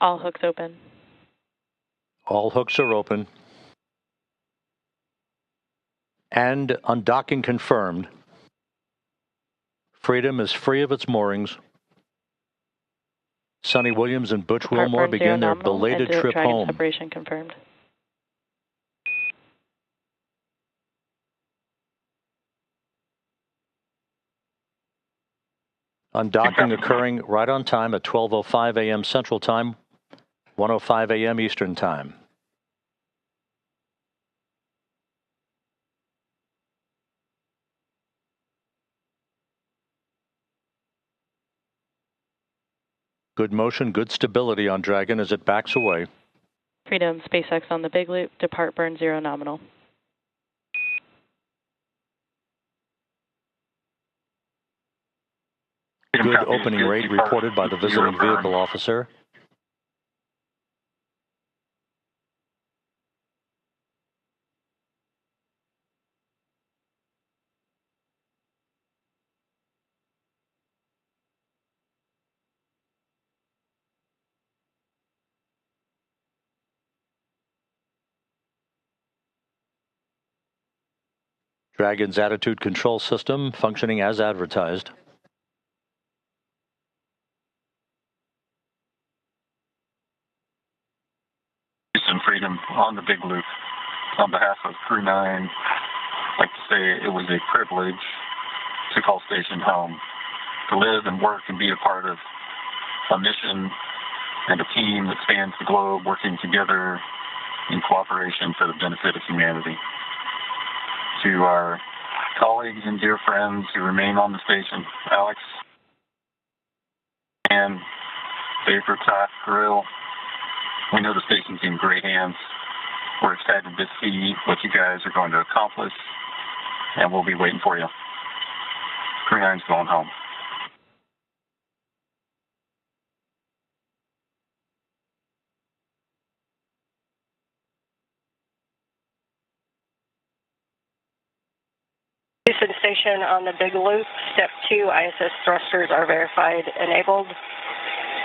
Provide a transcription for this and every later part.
All hooks open. All hooks are open. And undocking confirmed. Freedom is free of its moorings. Suni Williams and Butch Wilmore begin their belated trip home. Separation confirmed. Undocking occurring right on time at 12:05 a.m. Central Time, 1:05 a.m. Eastern Time. Good motion, good stability on Dragon as it backs away. Freedom, SpaceX on the big loop, depart burn 0 nominal. Good opening rate reported by the visiting vehicle officer. Dragon's attitude control system functioning as advertised. Houston Freedom on the big loop. On behalf of Crew 9, I'd like to say it was a privilege to call station home, to live and work and be a part of a mission and a team that spans the globe working together in cooperation for the benefit of humanity. To our colleagues and dear friends who remain on the station, Alex and Baker, Todd, Grill, we know the station's in great hands. We're excited to see what you guys are going to accomplish, and we'll be waiting for you. Crew 9's going home. Houston Station on the big loop. Step 2, ISS thrusters are verified enabled.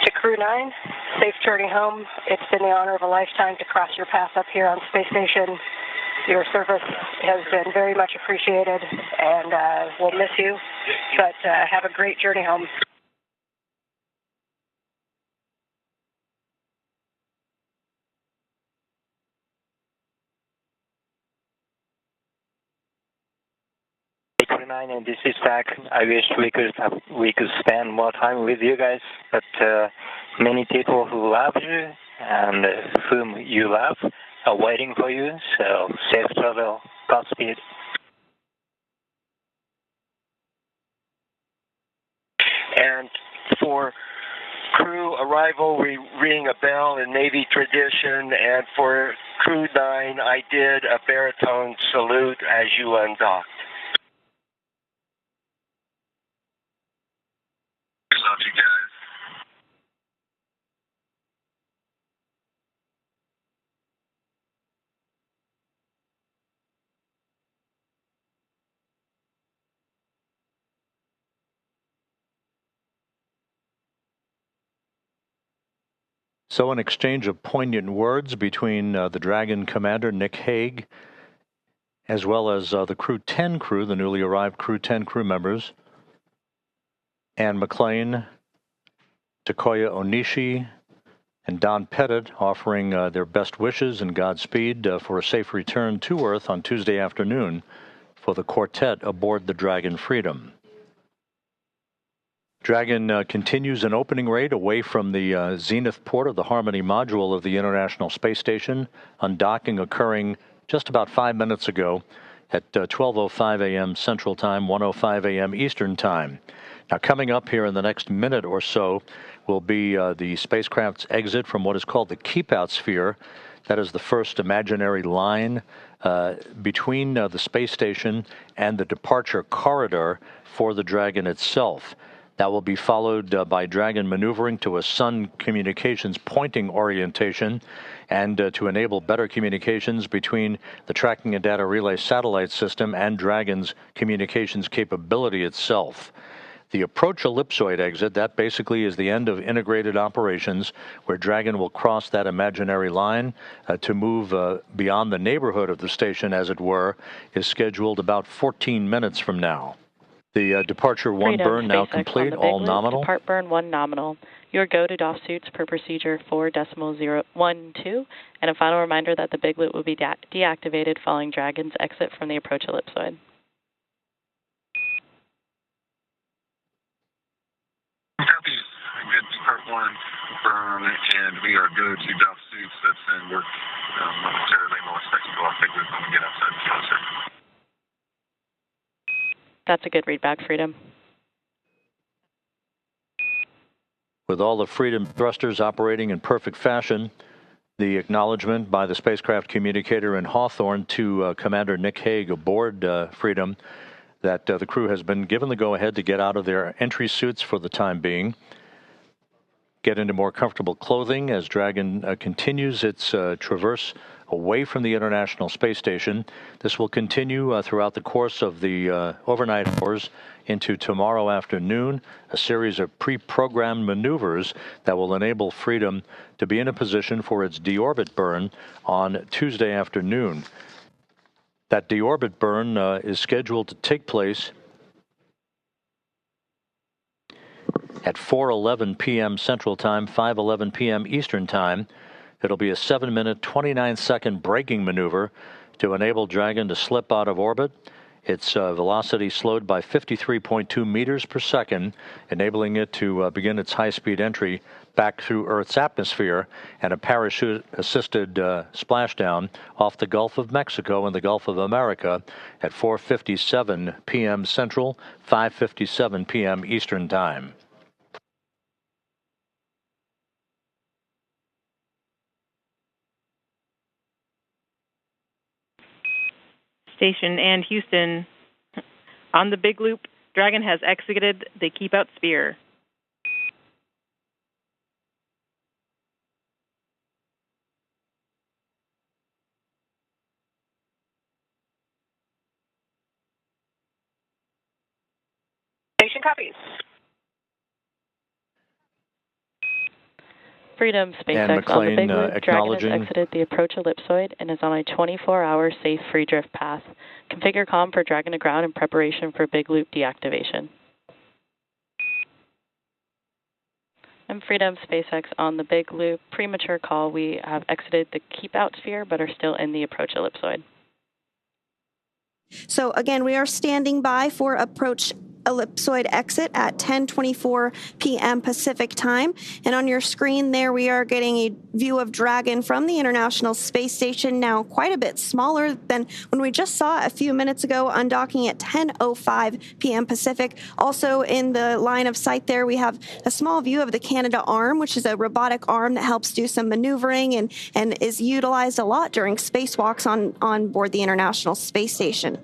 To Crew 9, safe journey home. It's been the honor of a lifetime to cross your path up here on Space Station. Your service has been very much appreciated, and we'll miss you, but have a great journey home. Crew 9, and this is Zach. I wish we could spend more time with you guys, but many people who love you and whom you love are waiting for you, so safe travel, Godspeed. And for crew arrival, we ring a bell in Navy tradition, and for Crew 9, I did a baritone salute as you undocked. Love you guys. So an exchange of poignant words between the Dragon commander, Nick Hague, as well as the Crew 10 crew, the newly arrived Crew 10 crew members, Ann McLean, Takoya Onishi, and Don Pettit offering their best wishes and Godspeed for a safe return to Earth on Tuesday afternoon for the quartet aboard the Dragon Freedom. Dragon continues an opening rate away from the zenith port of the Harmony module of the International Space Station, undocking occurring just about 5 minutes ago at 12:05 a.m. Central Time, 1:05 a.m. Eastern Time. Now, coming up here in the next minute or so will be the spacecraft's exit from what is called the keep-out sphere. That is the first imaginary line between the space station and the departure corridor for the Dragon itself. That will be followed by Dragon maneuvering to a Sun communications pointing orientation and to enable better communications between the tracking and data relay satellite system and Dragon's communications capability itself. The approach ellipsoid exit, that basically is the end of integrated operations, where Dragon will cross that imaginary line to move beyond the neighborhood of the station, as it were, is scheduled about 14 minutes from now. The departure 1 burn now complete, all nominal. Depart burn 1 nominal. Your go to DOF suits per procedure 4.012, and a final reminder that the big loop will be deactivated following Dragon's exit from the approach ellipsoid. Copies. Good depart 1 burn, and we are go to DOF suits. That's in work momentarily. We'll expect to go off big loop when we get outside the field, sir. That's a good readback, Freedom. With all the Freedom thrusters operating in perfect fashion, the acknowledgement by the spacecraft communicator in Hawthorne to Commander Nick Hague aboard Freedom that the crew has been given the go-ahead to get out of their entry suits for the time being, get into more comfortable clothing as Dragon continues its traverse away from the International Space Station. This will continue throughout the course of the overnight hours into tomorrow afternoon, a series of pre-programmed maneuvers that will enable Freedom to be in a position for its deorbit burn on Tuesday afternoon. That deorbit burn is scheduled to take place at 4:11 p.m. Central Time, 5:11 p.m. Eastern Time. It'll be a 7-minute, 29-second braking maneuver to enable Dragon to slip out of orbit. Its velocity slowed by 53.2 meters per second, enabling it to begin its high-speed entry back through Earth's atmosphere and a parachute-assisted splashdown off the Gulf of Mexico and the Gulf of America at 4:57 p.m. Central, 5:57 p.m. Eastern Time. Station and Houston, on the big loop, Dragon has exited the keep out sphere. Station copies. Freedom SpaceX on the big loop. Dragon has exited the approach ellipsoid and is on a 24-hour safe free drift path. Configure comm for Dragon to ground in preparation for big loop deactivation. And Freedom SpaceX on the big loop. Premature call. We have exited the keep out sphere but are still in the approach ellipsoid. So again, we are standing by for approach ellipsoid exit at 10:24 p.m. Pacific time. And on your screen there, we are getting a view of Dragon from the International Space Station, now quite a bit smaller than when we just saw a few minutes ago, undocking at 10:05 p.m. Pacific. Also in the line of sight there, we have a small view of the Canada arm, which is a robotic arm that helps do some maneuvering and is utilized a lot during spacewalks on board the International Space Station.